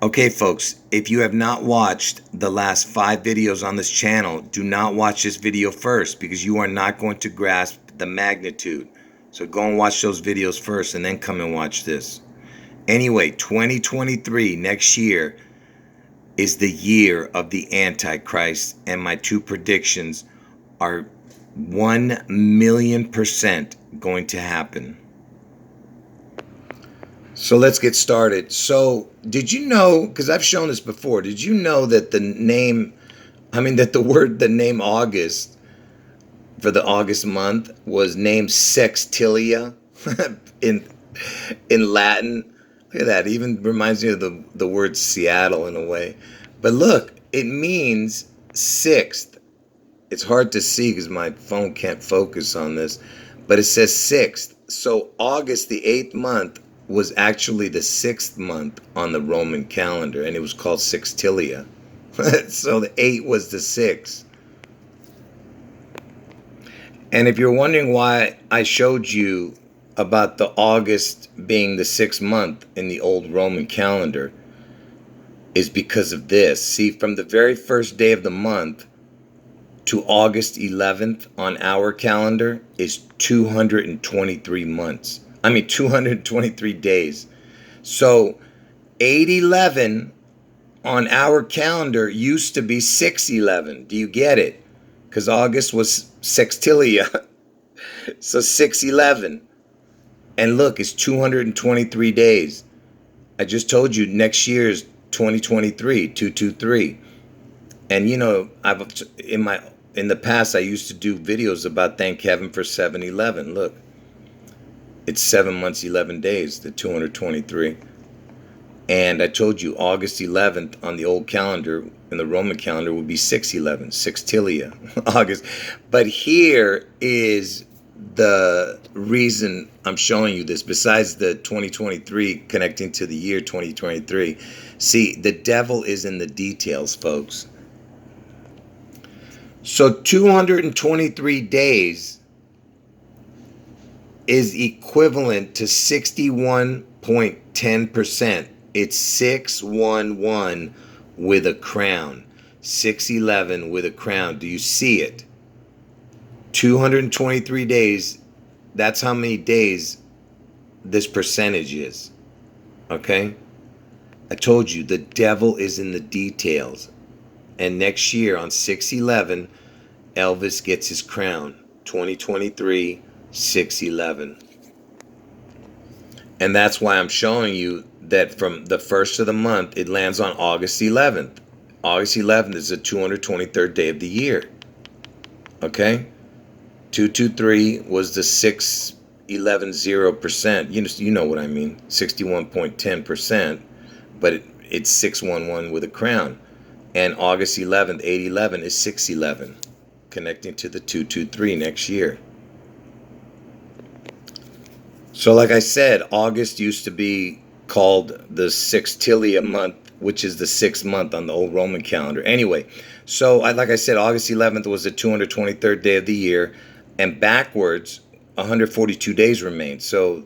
Okay, folks, if you have not watched the last 5 videos on this channel, do not watch this video first because you are not going to grasp the magnitude. So go and watch those videos first and then come and watch this. Anyway, 2023, next year, is the year of the Antichrist, and my 2 predictions are 1,000,000% going to happen. So let's get started. So did you know, because I've shown this before, did you know that the name August for the August month was named Sextilia in Latin? Look at that. It even reminds me of the word Seattle in a way. But look, it means sixth. It's hard to see because my phone can't focus on this, but it says sixth. So August, the 8th month, was actually the 6th month on the Roman calendar, and it was called Sextilia. So the 8 was the 6. And if you're wondering why I showed you about the August being the 6th month in the old Roman calendar, is because of this. See, from the very first day of the month to August 11th on our calendar is 223 months. 223 days. So 8/11 on our calendar used to be 6/11. Do you get it? Because August was Sextilia. So 6/11. And look, it's 223 days. I just told you next year is 2023, 223. And you know, in the past I used to do videos about thank heaven for 7/11. Look. It's 7 months, 11 days, the 223. And I told you August 11th on the old calendar, in the Roman calendar, would be 6/11, Sextilia, August. But here is the reason I'm showing you this, besides the 2023 connecting to the year 2023. See, the devil is in the details, folks. So 223 days is equivalent to 61.10%. It's 611 with a crown. 611 with a crown. Do you see it? 223 days. That's how many days this percentage is. Okay? I told you the devil is in the details. And next year on 6/11, Elvis gets his crown. 2023 6/11. And that's why I'm showing you that from the first of the month, it lands on August 11th. August 11th is the 223rd day of the year. Okay? 223 was the 611.0%. You know what I mean. 61.10%. But it's 611 with a crown. And August 11th, 8/11 is 6/11. Connecting to the 223 next year. So like I said, August used to be called the Sextilia month, which is the 6th month on the old Roman calendar. Anyway, so like I said, August 11th was the 223rd day of the year, and backwards, 142 days remain. So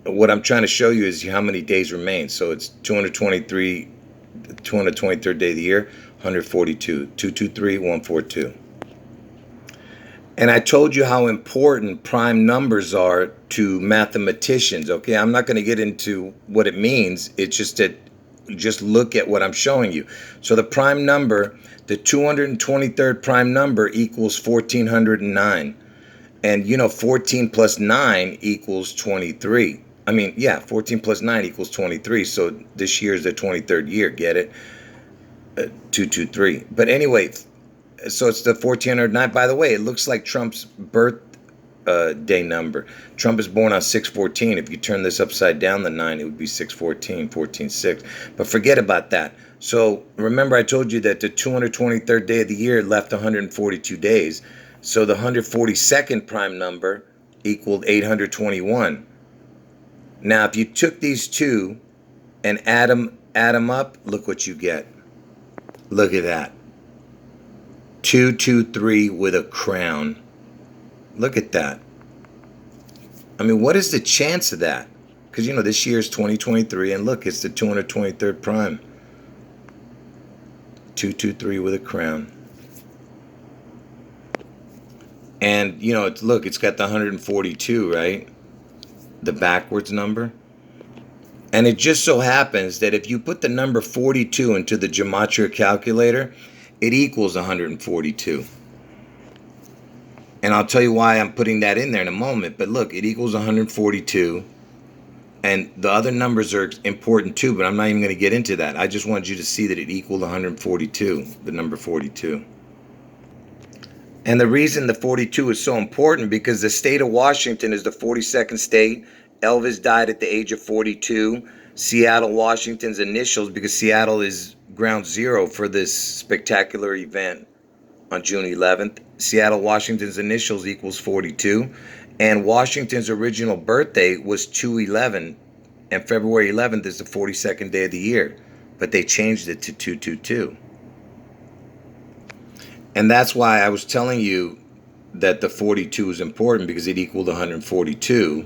what I'm trying to show you is how many days remain. So it's 223rd day of the year, 142, 223, 142. And I told you how important prime numbers are to mathematicians. Okay, I'm not going to get into what it means. It's just that, just look at what I'm showing you. So the prime number, the 223rd prime number equals 1409. And you know, 14 plus 9 equals 23. 14 plus 9 equals 23. So this year is the 23rd year. Get it? 223. But anyway, so it's the 1409. By the way, it looks like Trump's birthday number. Trump is born on 6/14. If you turn this upside down, the 9, it would be 6/14, 14/6. But forget about that. So remember I told you that the 223rd day of the year left 142 days. So the 142nd prime number equaled 821. Now, if you took these two and add them up, look what you get. Look at that. 223 with a crown. Look at that. What is the chance of that? Because, this year is 2023, and look, it's the 223rd prime. 223 with a crown. And, you know, look, it's got the 142, right? The backwards number. And it just so happens that if you put the number 42 into the gematria calculator, it equals 142. And I'll tell you why I'm putting that in there in a moment. But look, it equals 142. And the other numbers are important too, but I'm not even going to get into that. I just wanted you to see that it equaled 142, the number 42. And the reason the 42 is so important, because the state of Washington is the 42nd state. Elvis died at the age of 42. Seattle, Washington's initials, because Seattle is ground zero for this spectacular event on June 11th. Seattle, Washington's initials equals 42. And Washington's original birthday was 2/11, and February 11th is the 42nd day of the year. But they changed it to 222. And that's why I was telling you that the 42 is important, because it equaled 142,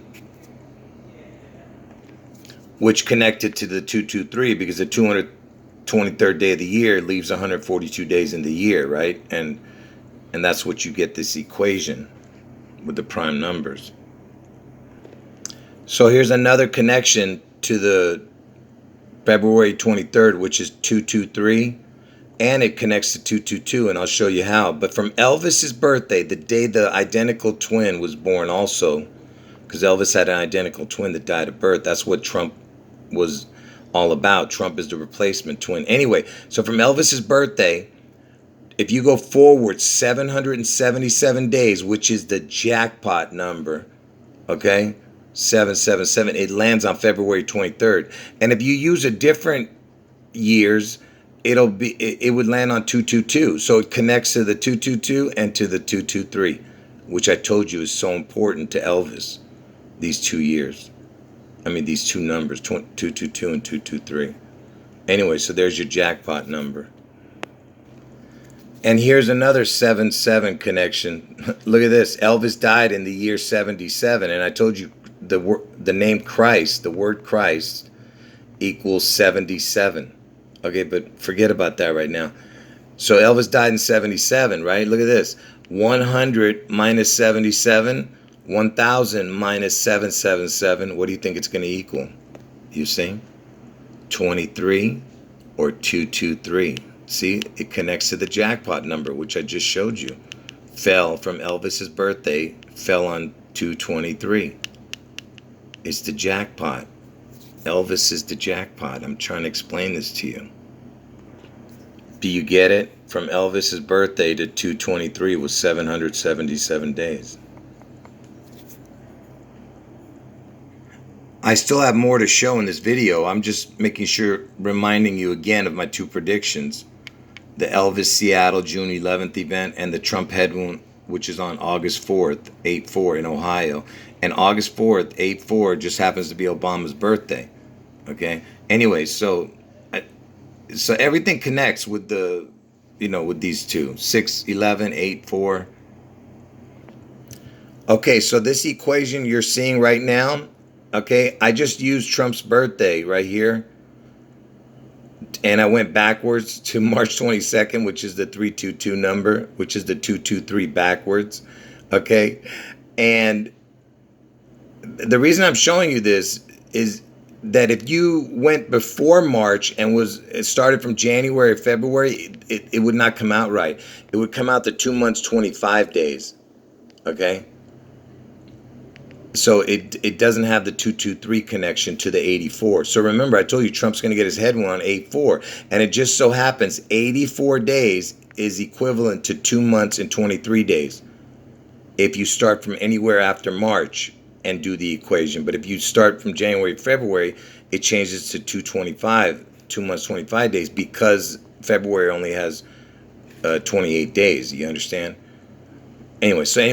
which connected to the 223, because the 223rd day of the year leaves 142 days in the year, right? And that's what you get this equation with the prime numbers. So here's another connection to the February 23rd, which is 223. And it connects to 222, and I'll show you how. But from Elvis's birthday, the day the identical twin was born also, because Elvis had an identical twin that died at birth. That's what Trump was all about. Trump is the replacement twin. Anyway, so from Elvis's birthday, if you go forward 777 days, which is the jackpot number, okay, 777, it lands on February 23rd. And if you use a different years, it would land on 222. So it connects to the 222 and to the 223, which I told you is so important to Elvis, these 2 years. I mean, these two numbers, 222 and 223. Anyway, so there's your jackpot number. And here's another 7-7 connection. Look at this. Elvis died in the year 77, and I told you the name Christ, the word Christ, equals 77. Okay, but forget about that right now. So Elvis died in 77, right? Look at this. 100 minus 77, 1,000 minus 777. What do you think it's going to equal? You see? 23 or 223. See, it connects to the jackpot number, which I just showed you. Fell from Elvis's birthday, fell on 223. It's the jackpot. Elvis is the jackpot. I'm trying to explain this to you. Do you get it? From Elvis's birthday to 223 was 777 days. I still have more to show in this video. I'm just making sure, reminding you again of my two predictions. The Elvis Seattle June 11th event, and the Trump head wound, which is on August 4th, 8/4 in Ohio. And August 4th, 8/4 just happens to be Obama's birthday. Okay. Anyway, so everything connects with the, with these two, 6/11, 8/4. Okay, so this equation you're seeing right now, okay, I just used Trump's birthday right here, and I went backwards to March 22nd, which is the 322 number, which is the 223 backwards. Okay, and the reason I'm showing you this is that if you went before March and it started from January or February, it would not come out right. It would come out to 2 months, 25 days. Okay? So it doesn't have the 223 connection to the 84. So remember, I told you Trump's going to get his head wound on 8/4. And it just so happens 84 days is equivalent to 2 months and 23 days. If you start from anywhere after March and do the equation. But if you start from January, February, it changes to 225, 2 months, 25 days, because February only has 28 days. You understand? Anyway, so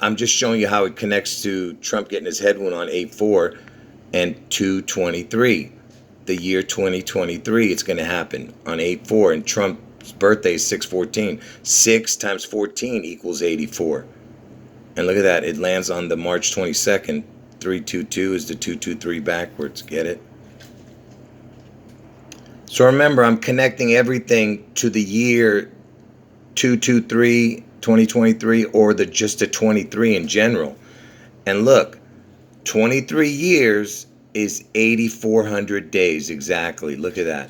I'm just showing you how it connects to Trump getting his head wound on 8/4 and 223. The year 2023, it's going to happen on 8/4, and Trump's birthday is 6/14. 6 times 14 equals 84. And look at that. It lands on the March 22nd. 322 is the 223 backwards. Get it? So remember, I'm connecting everything to the year 223, 2023, or the just a 23 in general. And look, 23 years is 8,400 days exactly. Look at that.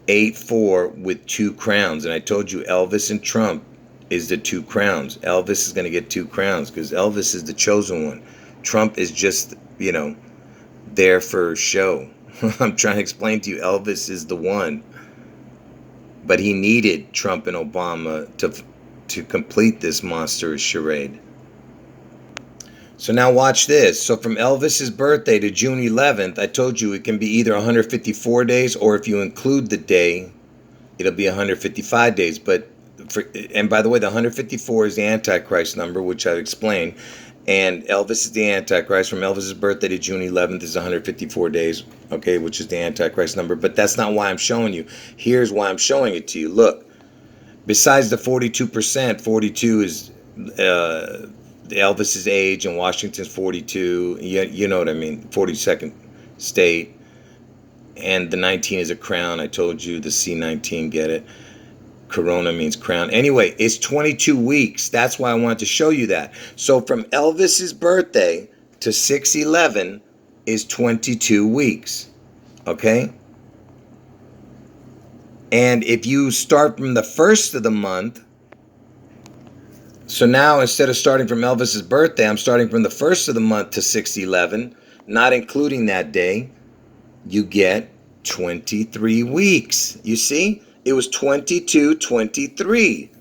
8-4 with 2 crowns. And I told you Elvis and Trump is the 2 crowns. Elvis is going to get 2 crowns because Elvis is the chosen one. Trump is just, there for show. I'm trying to explain to you, Elvis is the one. But he needed Trump and Obama to complete this monstrous charade. So now watch this. So from Elvis's birthday to June 11th, I told you it can be either 154 days, or if you include the day, it'll be 155 days. And by the way, the 154 is the Antichrist number, which I've explained. And Elvis is the Antichrist. From Elvis's birthday to June 11th is 154 days, okay, which is the Antichrist number. But that's not why I'm showing you. Here's why I'm showing it to you. Look, besides the 42%, 42 is Elvis's age, and Washington's 42. You know what I mean, 42nd state. And the 19 is a crown. I told you the C19, get it? Corona means crown. Anyway, it's 22 weeks. That's why I wanted to show you that. So from Elvis's birthday to 6/11 is 22 weeks. Okay? And if you start from the first of the month, so now instead of starting from Elvis's birthday, I'm starting from the first of the month to 6/11, not including that day, you get 23 weeks. You see? It was 22-23,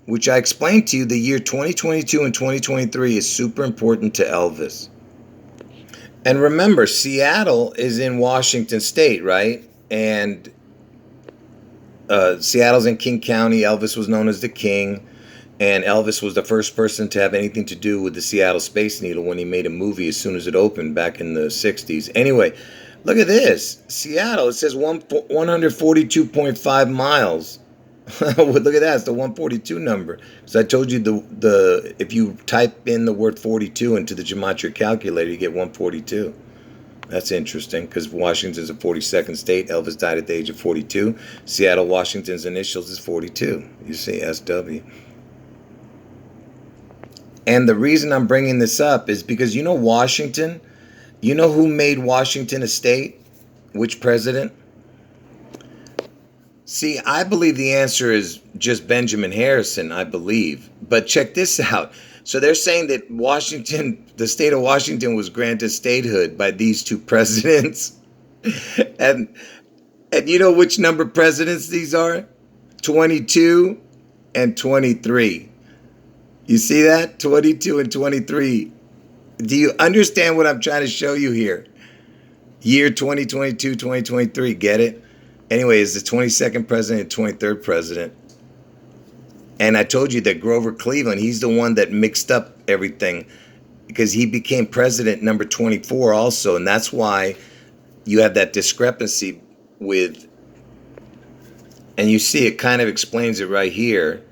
which I explained to you. The year 2022 and 2023 is super important to Elvis. And remember, Seattle is in Washington State, right? And Seattle's in King County. Elvis was known as the King. And Elvis was the first person to have anything to do with the Seattle Space Needle when he made a movie as soon as it opened back in the 60s. Anyway, look at this. Seattle, it says 142.5 miles. Look at that. It's the 142 number. So I told you the if you type in the word 42 into the gematria calculator, you get 142. That's interesting because Washington's a 42nd state. Elvis died at the age of 42. Seattle, Washington's initials is 42. You see, SW. And the reason I'm bringing this up is because Washington, you know who made Washington a state? Which president? See, I believe the answer is just Benjamin Harrison, I believe. But check this out. So they're saying that the state of Washington was granted statehood by these 2 presidents. and you know which number presidents these are? 22 and 23. You see that? 22 and 23. Do you understand what I'm trying to show you here? Year 2022, 2023. Get it? Anyway, it's the 22nd president and 23rd president. And I told you that Grover Cleveland, he's the one that mixed up everything because he became president number 24 also. And that's why you have that discrepancy with, and you see it kind of explains it right here.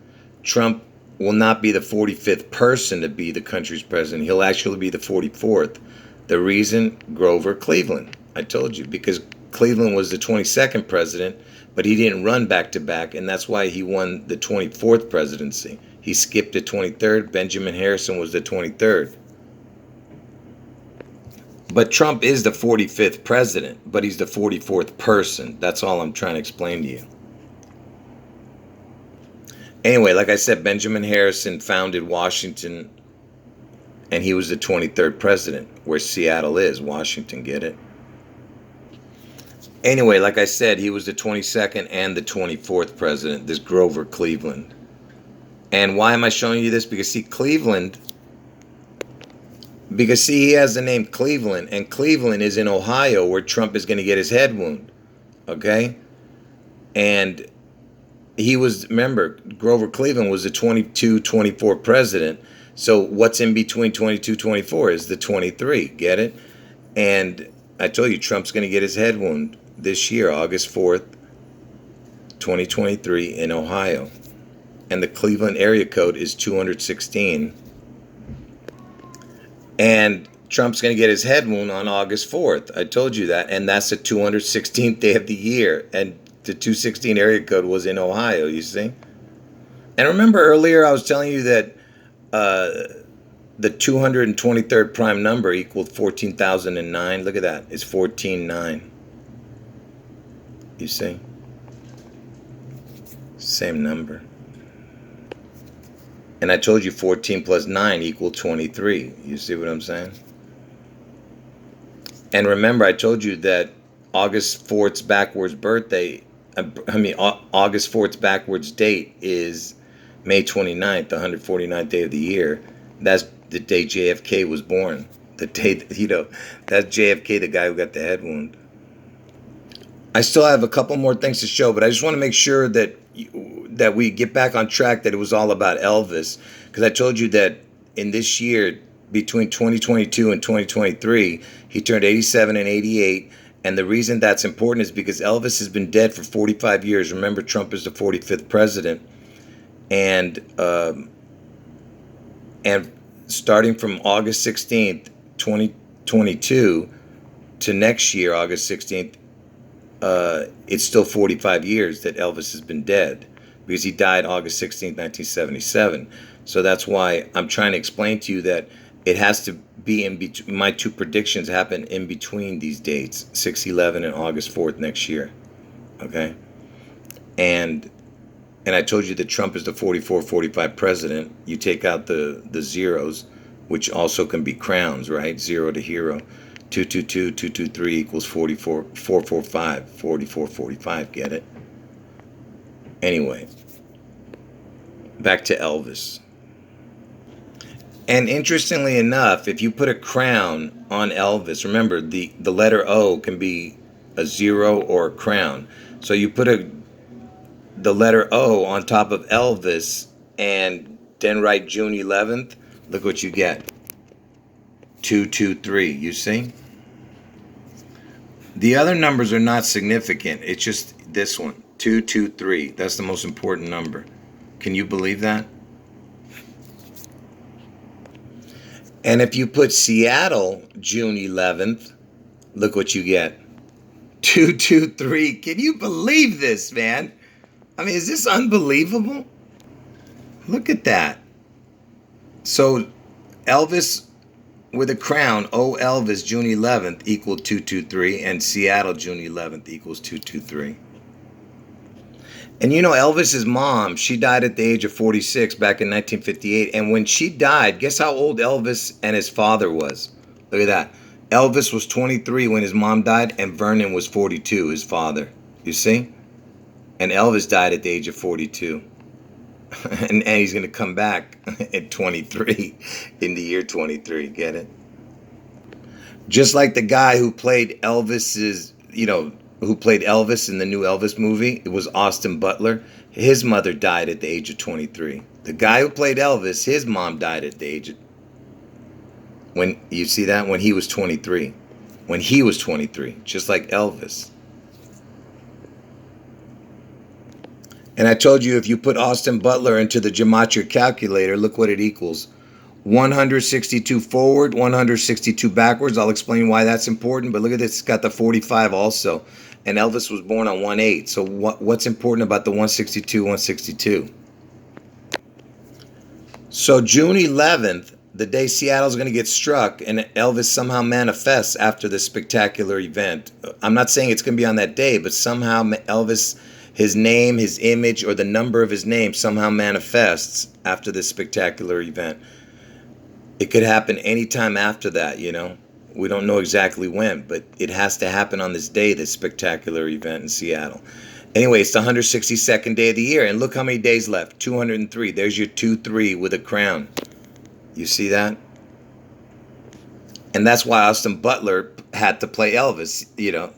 Trump will not be the 45th person to be the country's president. He'll actually be the 44th. The reason, Grover Cleveland. I told you, because Cleveland was the 22nd president, but he didn't run back to back, and that's why he won the 24th presidency. He skipped the 23rd. Benjamin Harrison was the 23rd. But Trump is the 45th president, but he's the 44th person. That's all I'm trying to explain to you. Anyway, like I said, Benjamin Harrison founded Washington, and he was the 23rd president, where Seattle is, Washington, get it? Anyway, like I said, he was the 22nd and the 24th president, this Grover Cleveland. And why am I showing you this? Because he has the name Cleveland, and Cleveland is in Ohio, where Trump is going to get his head wound, okay? And remember, Grover Cleveland was the 22-24 president. So what's in between 22-24 is the 23, get it? And I told you, Trump's going to get his head wound this year, August 4th, 2023 in Ohio. And the Cleveland area code is 216. And Trump's going to get his head wound on August 4th. I told you that. And that's the 216th day of the year. And the 216 area code was in Ohio, you see? And remember earlier I was telling you that the 223rd prime number equaled 14,009. Look at that. It's 14,9. You see? Same number. And I told you 14 plus 9 equal 23. You see what I'm saying? And remember, I told you that August 4th's backwards birthday, August 4th's backwards date is May 29th, the 149th day of the year. That's the day JFK was born. The day, that's JFK, the guy who got the head wound. I still have a couple more things to show, but I just want to make sure that we get back on track, that it was all about Elvis. Because I told you that in this year, between 2022 and 2023, he turned 87 and 88. And the reason that's important is because Elvis has been dead for 45 years. Remember, Trump is the 45th president. And starting from August 16th, 2022 to next year, August 16th, it's still 45 years that Elvis has been dead, because he died August 16th, 1977. So that's why I'm trying to explain to you that it has to be in between. My two predictions happen in between these dates, 6/11 and August 4th next year. Okay? And I told you that Trump is the 44-45 president. You take out the zeros, which also can be crowns, right? 0 to hero. 222, 223 equals 44, 445, 44, 45. Get it? Anyway, back to Elvis. And interestingly enough, if you put a crown on Elvis, remember the letter O can be a 0 or a crown. So you put the letter O on top of Elvis and then write June 11th, look what you get. 223, you see? The other numbers are not significant. It's just this one, 223. That's the most important number. Can you believe that? And if you put Seattle, June 11th, look what you get. 223. Can you believe this, man? I mean, is this unbelievable? Look at that. So Elvis with a crown, O Elvis, June 11th equaled 223, and Seattle, June 11th equals 223. And you know, Elvis's mom, she died at the age of 46 back in 1958. And when she died, guess how old Elvis and his father was? Look at that. Elvis was 23 when his mom died, and Vernon was 42, his father. You see? And Elvis died at the age of 42. and he's going to come back at 23, in the year 23. Get it? Just like the guy who played Elvis's, who played Elvis in the new Elvis movie, it was Austin Butler. His mother died at the age of 23. The guy who played Elvis, his mom died at the age of, when you see that, when he was 23. When he was 23, just like Elvis. And I told you, if you put Austin Butler into the gematria calculator, look what it equals. 162 forward, 162 backwards. I'll explain why that's important, but look at this. It's got the 45 also. And Elvis was born on 1/8. So what's important about the 162, 162? So June 11th, the day Seattle's going to get struck, and Elvis somehow manifests after this spectacular event. I'm not saying it's going to be on that day, but somehow Elvis, his name, his image, or the number of his name somehow manifests after this spectacular event. It could happen anytime after that, We don't know exactly when, but it has to happen on this day, this spectacular event in Seattle. Anyway, it's the 162nd day of the year, and look how many days left. 203. There's your 2-3 with a crown. You see that? And that's why Austin Butler had to play Elvis, He didn't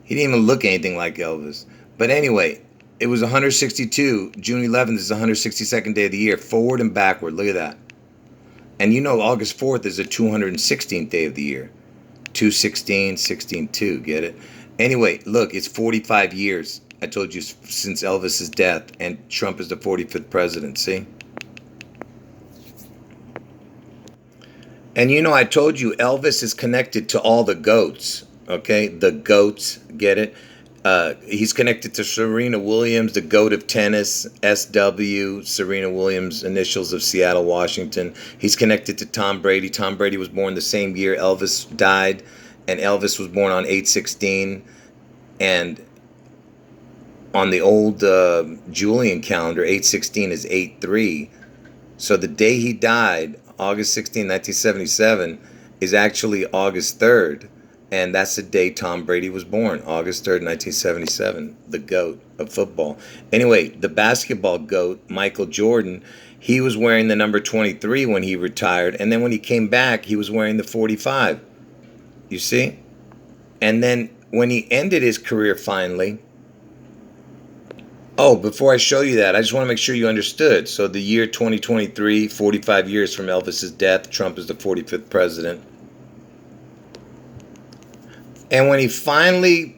even look anything like Elvis. But anyway, it was 162. June 11th is the 162nd day of the year, forward and backward. Look at that. And August 4th is the 216th day of the year. 216, 16, 2. Get it? Anyway, look, it's 45 years, I told you, since Elvis's death, and Trump is the 45th president. See? And I told you Elvis is connected to all the goats. Okay? The goats. Get it? He's connected to Serena Williams, the GOAT of tennis, SW, Serena Williams, initials of Seattle, Washington. He's connected to Tom Brady. Tom Brady was born the same year Elvis died, and Elvis was born on 8/16. And on the old Julian calendar, 8/16 is 8/3. So the day he died, August 16, 1977, is actually August 3rd. And that's the day Tom Brady was born, August 3rd, 1977, the GOAT of football. Anyway, the basketball GOAT, Michael Jordan, he was wearing the number 23 when he retired. And then when he came back, he was wearing the 45. You see? And then when he ended his career finally, oh, before I show you that, I just want to make sure you understood. So the year 2023, 45 years from Elvis's death, Trump is the 45th president. And when he finally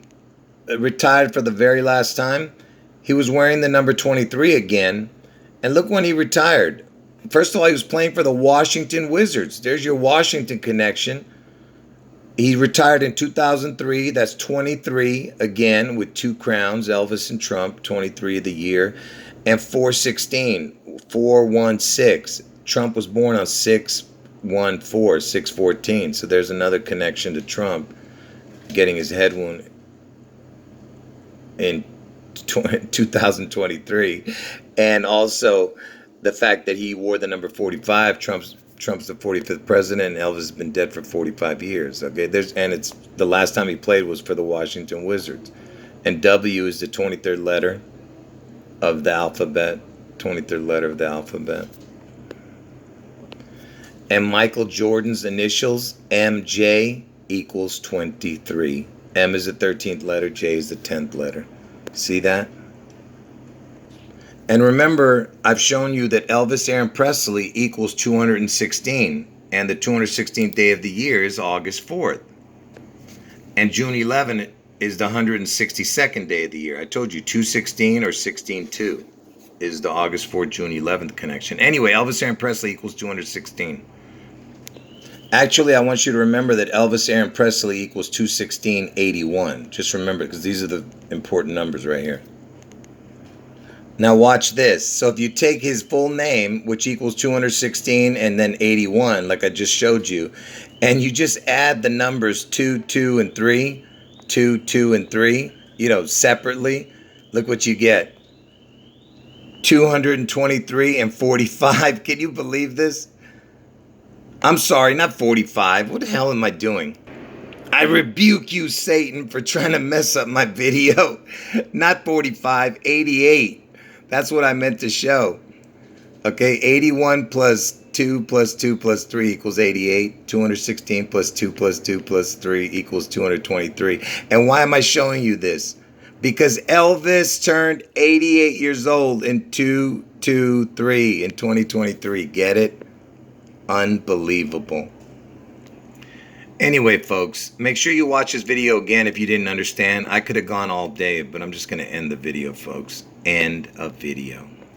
retired for the very last time, he was wearing the number 23 again. And look when he retired. First of all, he was playing for the Washington Wizards. There's your Washington connection. He retired in 2003. That's 23 again with 2 crowns, Elvis and Trump, 23 of the year. And 4/16, 4/16. Trump was born on 6/14, 6/14. So there's another connection to Trump getting his head wound in 2023. And also the fact that he wore the number 45. Trump's the 45th president, and Elvis has been dead for 45 years. Okay, and it's the last time he played was for the Washington Wizards. And W is the 23rd letter of the alphabet. 23rd letter of the alphabet. And Michael Jordan's initials, MJ, equals 23. M is the 13th letter, J is the 10th letter. See that? And remember, I've shown you that Elvis Aaron Presley equals 216. And the 216th day of the year is August 4th. And June 11th is the 162nd day of the year. I told you 216 or 16-2 is the August 4th, June 11th connection. Anyway, Elvis Aaron Presley equals 216. Actually, I want you to remember that Elvis Aaron Presley equals 216.81. Just remember, because these are the important numbers right here. Now watch this. So if you take his full name, which equals 216 and then 81, like I just showed you, and you just add the numbers 2, 2, and 3, 2, 2, and 3, separately, look what you get. 223 and 45. Can you believe this? I'm sorry, not 45. What the hell am I doing? I rebuke you, Satan, for trying to mess up my video. Not 45, 88. That's what I meant to show. Okay, 81 plus 2 plus 2 plus 3 equals 88. 216 plus 2 plus 2 plus 3 equals 223. And why am I showing you this? Because Elvis turned 88 years old in 2023. Get it? Unbelievable. Anyway, folks, make sure you watch this video again if you didn't understand. I could have gone all day, but I'm just going to end the video, folks. End of video.